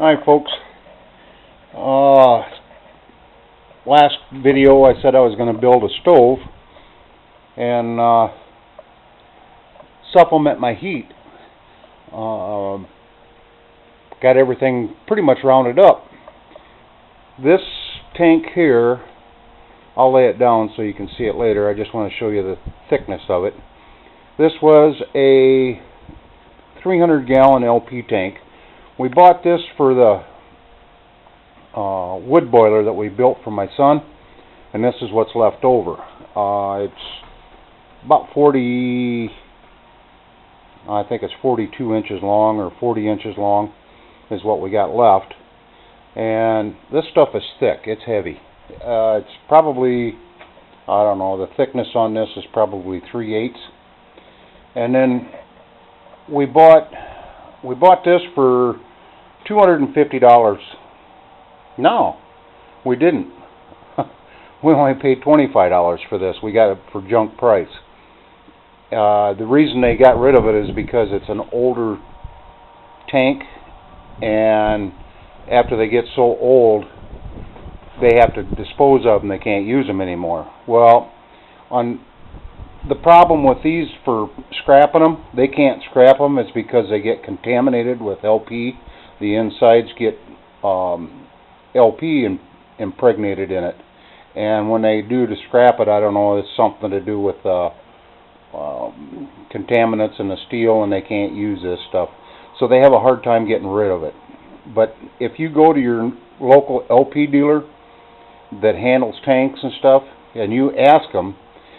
Hi folks. Last video I said I was going to build a stove and supplement my heat. Got everything pretty much rounded up. This tank here, I'll lay it down so you can see it later. I just want to show you the thickness of it. This was a 300-gallon LP tank. We bought this for the wood boiler that we built for my son, and this is what's left over. It's about 40, I think it's 42 inches long or 40 inches long is what we got left. And this stuff is thick, it's heavy. It's probably, I don't know, the thickness on this is probably 3/8. And then we bought this for $250. No, we didn't. We only paid $25 for this. We got it for junk price. The reason they got rid of it is because it's an older tank, and after they get so old, they have to dispose of them. They can't use them anymore. Well, the problem with these for scrapping them, they can't scrap them. It's because they get contaminated with LP. The insides get LP impregnated in it. And when they do to scrap it, I don't know, it's something to do with contaminants in the steel, and they can't use this stuff. So they have a hard time getting rid of it. But if you go to your local LP dealer that handles tanks and stuff, and you ask them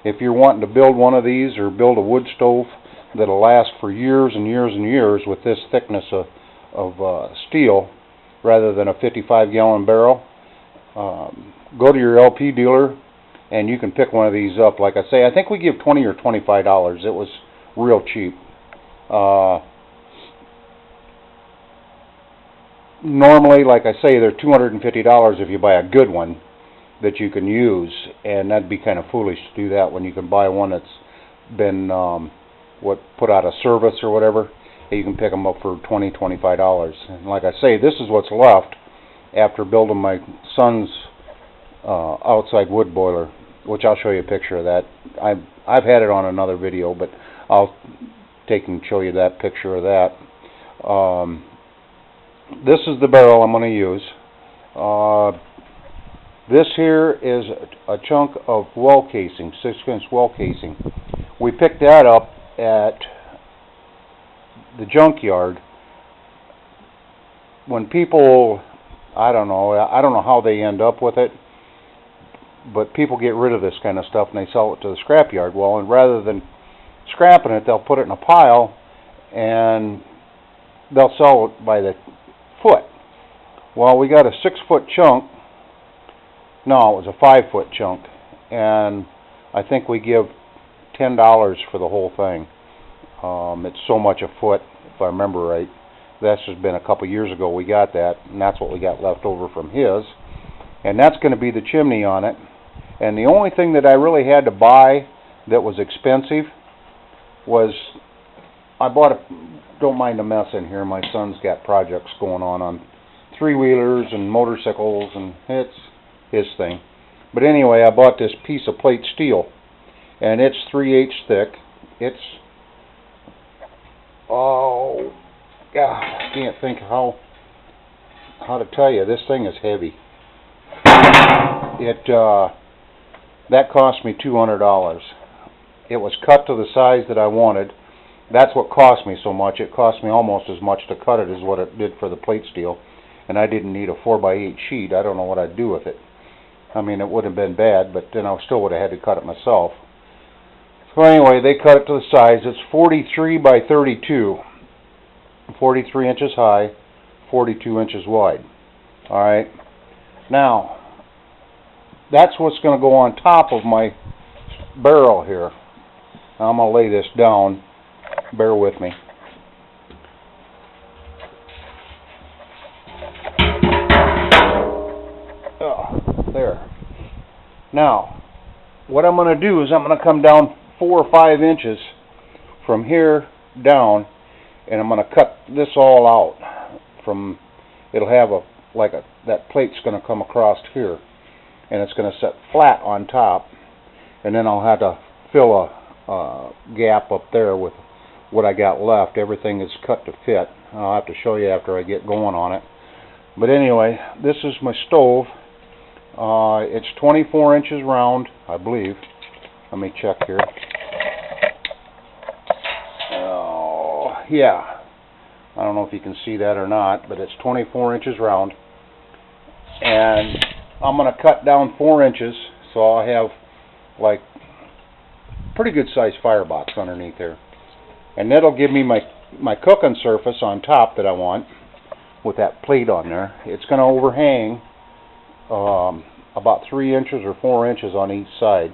if you're wanting to build one of these or build a wood stove that'll last for years and years and years with this thickness of steel rather than a 55-gallon barrel, go to your LP dealer and you can pick one of these up. Like I say, I think we give $20 or $25. It was real cheap. Normally, like I say, they're $250 if you buy a good one that you can use, and that'd be kind of foolish to do that when you can buy one that's been put out of service or whatever. You can pick them up for $20, $25. And like I say, this is what's left after building my son's outside wood boiler, which I'll show you a picture of that. I've had it on another video, but I'll take and show you that picture of that. This is the barrel I'm going to use. This here is a chunk of well casing, 6-inch well casing. We picked that up at the junkyard. When people, I don't know how they end up with it, but people get rid of this kind of stuff and they sell it to the scrapyard. Well, and rather than scrapping it, they'll put it in a pile and they'll sell it by the foot. Well, we got a 6-foot chunk. No, it was a 5-foot chunk, and I think we give $10 for the whole thing. It's so much a foot, if I remember right. That's just been a couple years ago we got that, and that's what we got left over from his. And that's going to be the chimney on it. And the only thing that I really had to buy that was expensive was, I bought a, don't mind the mess in here, my son's got projects going on 3-wheelers and motorcycles, and it's his thing. But anyway, I bought this piece of plate steel, and it's 3/8 thick. It's, oh God, I can't think how to tell you. This thing is heavy. That cost me $200. It was cut to the size that I wanted. That's what cost me so much. It cost me almost as much to cut it as what it did for the plate steel, and I didn't need a 4x8 sheet. I don't know what I'd do with it. I mean, it wouldn't have been bad, but then I still would have had to cut it myself. So anyway, they cut it to the size. It's 43 by 32. 43 inches high, 42 inches wide. Alright. Now, that's what's going to go on top of my barrel here. Now, I'm going to lay this down. Bear with me. There. Now, what I'm going to do is I'm going to come down 4 or 5 inches from here down, and I'm going to cut this all out from it'll have that plate's going to come across here, and it's going to set flat on top, and then I'll have to fill a gap up there with what I got left. Everything is cut to fit. I'll have to show you after I get going on it. But anyway, this is my stove. It's 24 inches round, I believe. Let me check here. Oh, yeah. I don't know if you can see that or not, but it's 24 inches round. And I'm going to cut down 4 inches, so I'll have like pretty good sized firebox underneath there. And that'll give me my cooking surface on top that I want with that plate on there. It's going to overhang about 3 inches or 4 inches on each side.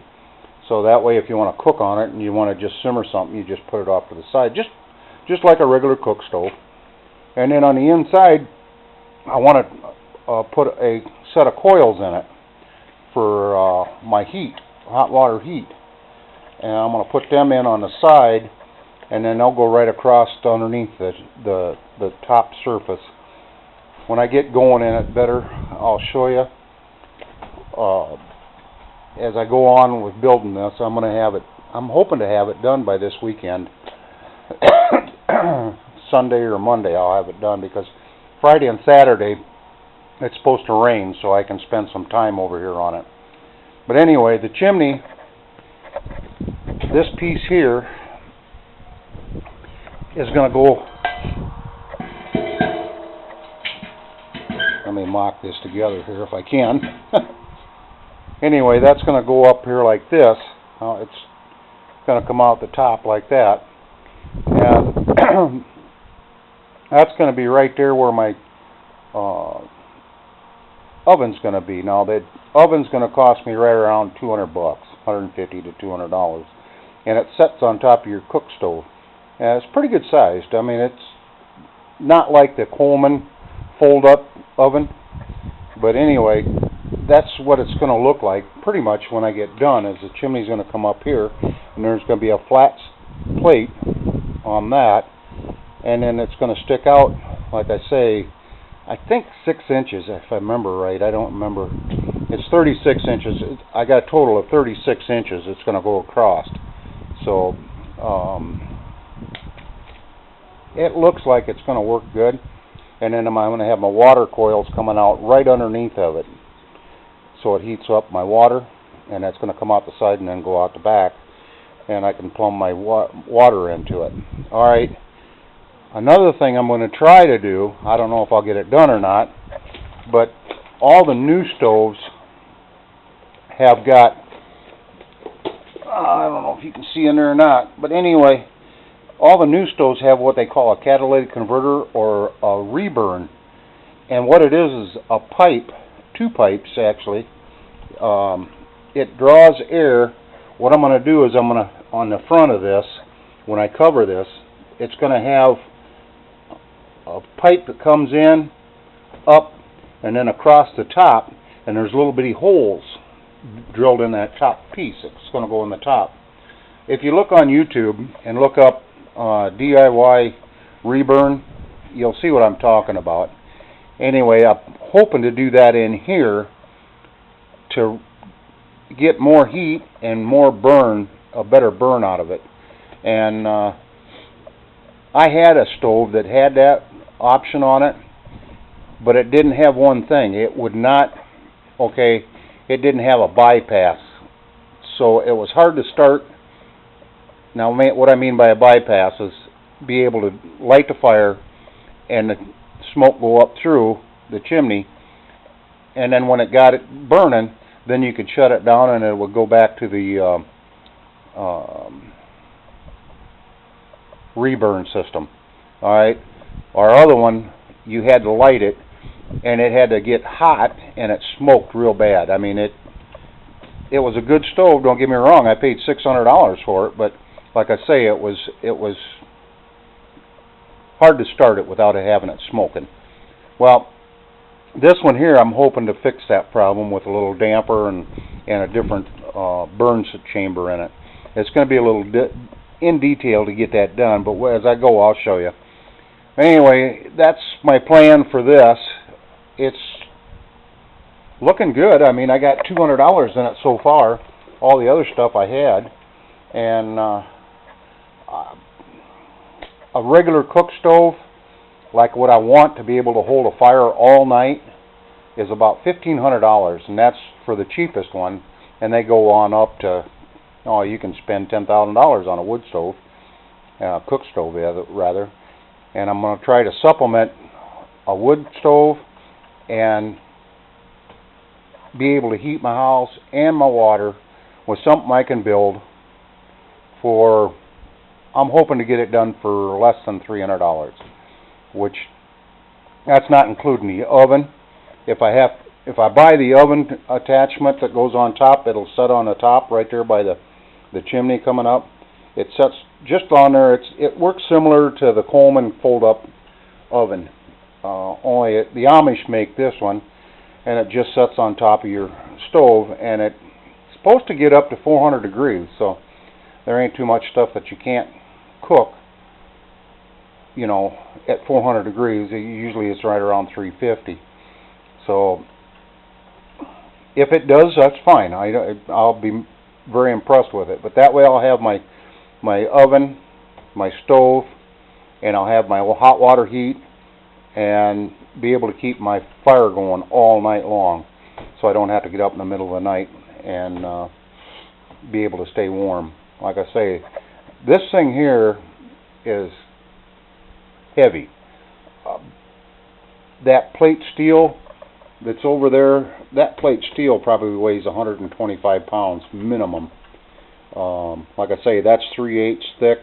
So that way if you want to cook on it and you want to just simmer something, you just put it off to the side, just like a regular cook stove. And then on the inside, I want to put a set of coils in it for my heat, hot water heat. And I'm going to put them in on the side, and then they'll go right across underneath the top surface. When I get going in it better, I'll show you. As I go on with building this, I'm hoping to have it done by this weekend. Sunday or Monday I'll have it done, because Friday and Saturday it's supposed to rain, so I can spend some time over here on it. But anyway, the chimney, this piece here is going to go, let me mock this together here if I can. Anyway, that's going to go up here like this. It's going to come out the top like that, and that's going to be right there where my oven's going to be. Now that oven's going to cost me right around $200, $150 to $200, and it sets on top of your cook stove. And it's pretty good sized. I mean, it's not like the Coleman fold-up oven, but anyway, that's what it's going to look like pretty much when I get done. Is the chimney's going to come up here, and there's going to be a flat plate on that, and then it's going to stick out, like I say, I think 6 inches, if I remember right. I don't remember. It's 36 inches. I got a total of 36 inches it's going to go across. So it looks like it's going to work good. And then I'm going to have my water coils coming out right underneath of it, so it heats up my water, and that's going to come out the side and then go out the back, and I can plumb my water into it. All right. Another thing I'm going to try to do, I don't know if I'll get it done or not, but all the new stoves have got, I don't know if you can see in there or not, but anyway, all the new stoves have what they call a catalytic converter or a reburn. And what it is a pipe, 2 pipes actually. It draws air. What I'm going to do is I'm going to, on the front of this, when I cover this, it's going to have a pipe that comes in, up, and then across the top, and there's little bitty holes drilled in that top piece. It's going to go in the top. If you look on YouTube and look up DIY reburn, you'll see what I'm talking about. Anyway, I'm hoping to do that in here to get more heat and more burn, a better burn out of it. And I had a stove that had that option on it, but it didn't have one thing. It would not, okay, it didn't have a bypass. So it was hard to start. Now, what I mean by a bypass is be able to light the fire and the smoke go up through the chimney, and then when it got it burning, then you could shut it down and it would go back to the reburn system. Alright? Our other one, you had to light it, and it had to get hot, and it smoked real bad. I mean, it was a good stove, don't get me wrong. I paid $600 for it, but like I say, it was hard to start it without having it smoking. Well, this one here, I'm hoping to fix that problem with a little damper and a different burn chamber in it. It's going to be a little in detail to get that done, but as I go, I'll show you. Anyway, that's my plan for this. it's looking good. I mean, I got $200 in it so far. All the other stuff I had, and a regular cook stove, like what I want to be able to hold a fire all night, is about $1,500, and that's for the cheapest one. And they go on up to, oh, you can spend $10,000 on a wood stove, cook stove rather. And I'm going to try to supplement a wood stove and be able to heat my house and my water with something I can build for, I'm hoping to get it done for less than $300, which that's not including the oven. If I buy the oven attachment that goes on top, it'll set on the top right there by the chimney coming up. It sets just on there. It works similar to the Coleman fold-up oven. Only the Amish make this one, and it just sets on top of your stove, and it's supposed to get up to 400 degrees, so there ain't too much stuff that you can't cook, you know, at 400 degrees. Usually it's right around 350. So if it does, that's fine. I'll be very impressed with it. But that way I'll have my oven, my stove, and I'll have my hot water heat, and be able to keep my fire going all night long, so I don't have to get up in the middle of the night and be able to stay warm. Like I say, this thing here is heavy. That plate steel that's over there, that plate steel probably weighs 125 pounds minimum. Like I say, that's 3/8 thick.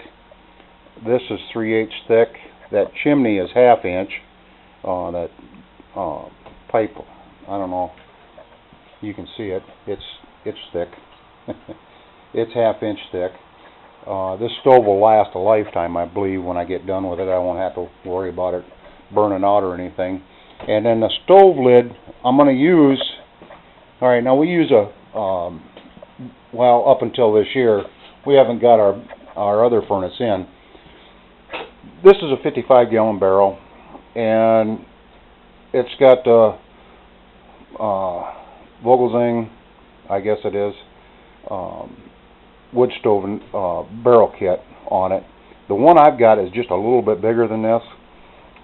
This is 3/8 thick. That chimney is 1/2 inch. That pipe, I don't know. You can see it. It's thick. It's 1/2 inch thick. This stove will last a lifetime, I believe. When I get done with it, I won't have to worry about it burning out or anything. And then the stove lid, I'm going to use, alright, now we use well, up until this year, we haven't got our other furnace in. This is a 55-gallon barrel, and it's got Vogelzang, I guess it is, wood stove barrel kit on it. The one I've got is just a little bit bigger than this,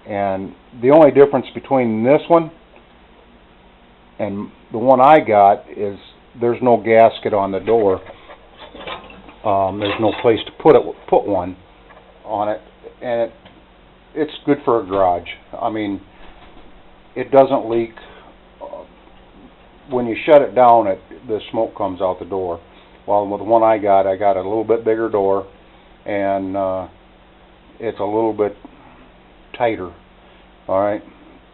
and the only difference between this one and the one I got is there's no gasket on the door. There's no place to put one on it, and it's good for a garage. I mean, it doesn't leak. When you shut it down, the smoke comes out the door. Well, with the one I got a little bit bigger door, and it's a little bit tighter. All right,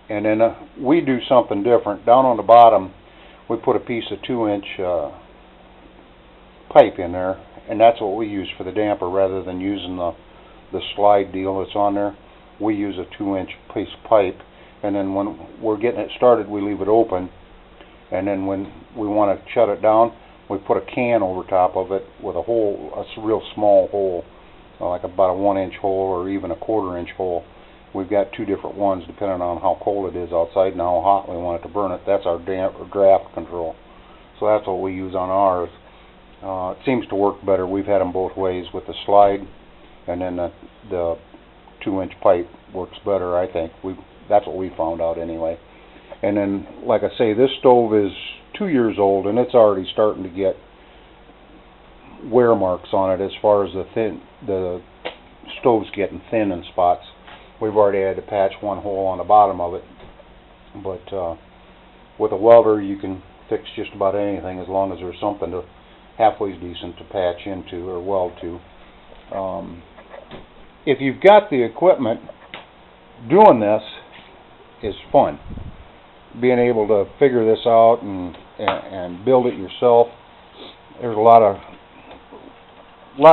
and then we do something different. Down on the bottom, we put a piece of 2-inch pipe in there, and that's what we use for the damper rather than using the slide deal that's on there. We use a 2-inch piece of pipe, and then when we're getting it started, we leave it open, and then when we want to shut it down, we put a can over top of it with a hole, a real small hole, like about a 1-inch hole or even a 1/4-inch hole. We've got 2 different ones depending on how cold it is outside and how hot we want it to burn it. That's our draft control. So that's what we use on ours. It seems to work better. We've had them both ways with the slide, and then the 2-inch pipe works better, I think. That's what we found out anyway. And then, like I say, this stove is 2 years old, and it's already starting to get wear marks on it as far as the stove's getting thin in spots. We've already had to patch one hole on the bottom of it, but with a welder you can fix just about anything as long as there's something to halfway decent to patch into or weld to. If you've got the equipment, doing this is fun. Being able to figure this out and build it yourself. There's a lot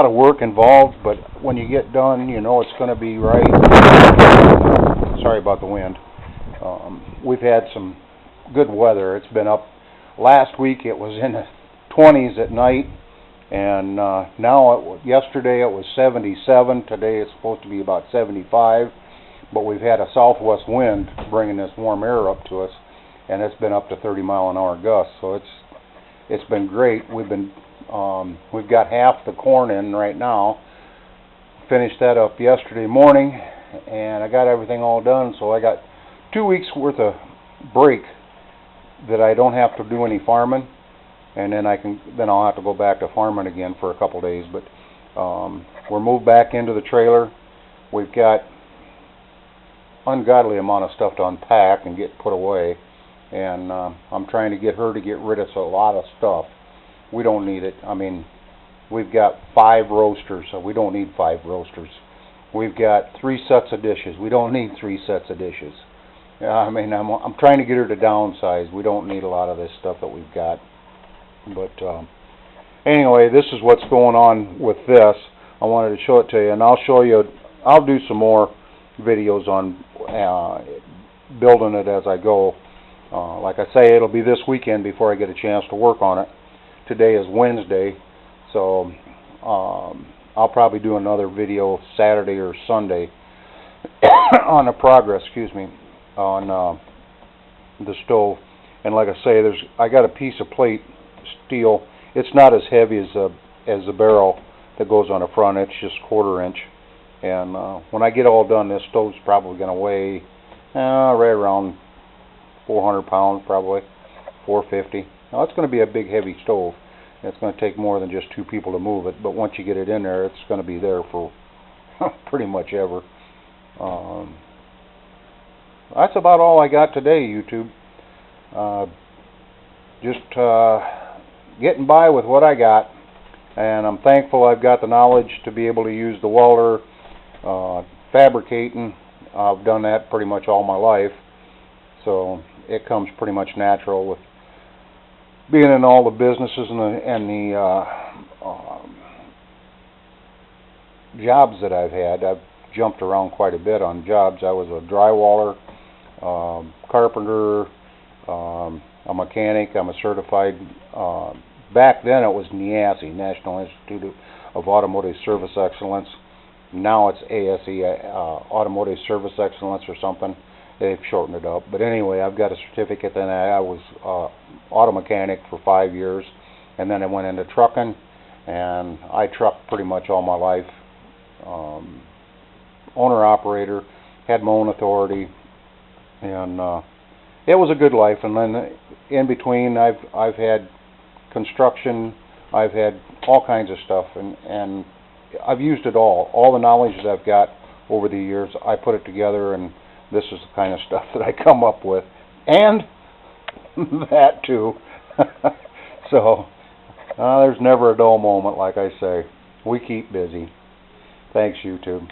of work involved, but when you get done, you know it's going to be right. Sorry about the wind. We've had some good weather. It's been up. Last week it was in the 20s at night, and yesterday it was 77. Today it's supposed to be about 75, but we've had a southwest wind bringing this warm air up to us, and it's been up to 30-mile-an-hour gusts. So it's been great. We've got half the corn in right now. Finished that up yesterday morning, and I got everything all done. So I got 2 weeks worth of break that I don't have to do any farming, and then I'll have to go back to farming again for a couple days. But we're moved back into the trailer. We've got ungodly amount of stuff to unpack and get put away, and I'm trying to get her to get rid of a lot of stuff. We don't need it. I mean, we've got 5 roasters, so we don't need 5 roasters. We've got 3 sets of dishes. We don't need 3 sets of dishes. I mean, I'm trying to get her to downsize. We don't need a lot of this stuff that we've got. But anyway, this is what's going on with this. I wanted to show it to you, and I'll do some more videos on building it as I go. Like I say, it'll be this weekend before I get a chance to work on it. Today is Wednesday, so I'll probably do another video Saturday or Sunday on the progress, on the stove. And like I say, I got a piece of plate steel. It's not as heavy as the barrel that goes on the front. It's just 1/4 inch. And when I get all done, this stove's probably going to weigh right around 400 pounds, probably 450. Now it's going to be a big, heavy stove. It's going to take more than just 2 people to move it. But once you get it in there, it's going to be there for pretty much ever. That's about all I got today, YouTube. Just getting by with what I got, and I'm thankful I've got the knowledge to be able to use the welder, fabricating. I've done that pretty much all my life, so it comes pretty much natural with being in all the businesses and the jobs that I've had. I've jumped around quite a bit on jobs. I was a drywaller, carpenter, a mechanic. I'm a certified, back then it was NIASE, National Institute of Automotive Service Excellence. Now it's ASE, Automotive Service Excellence or something. They've shortened it up. But anyway, I've got a certificate. Then I was auto mechanic for 5 years, and then I went into trucking, and I trucked pretty much all my life. Owner-operator, had my own authority, and it was a good life. And then in between, I've had construction, I've had all kinds of stuff, and I've used it all. All the knowledge that I've got over the years, I put it together, and this is the kind of stuff that I come up with, and that too. So there's never a dull moment, like I say. We keep busy. Thanks, YouTube.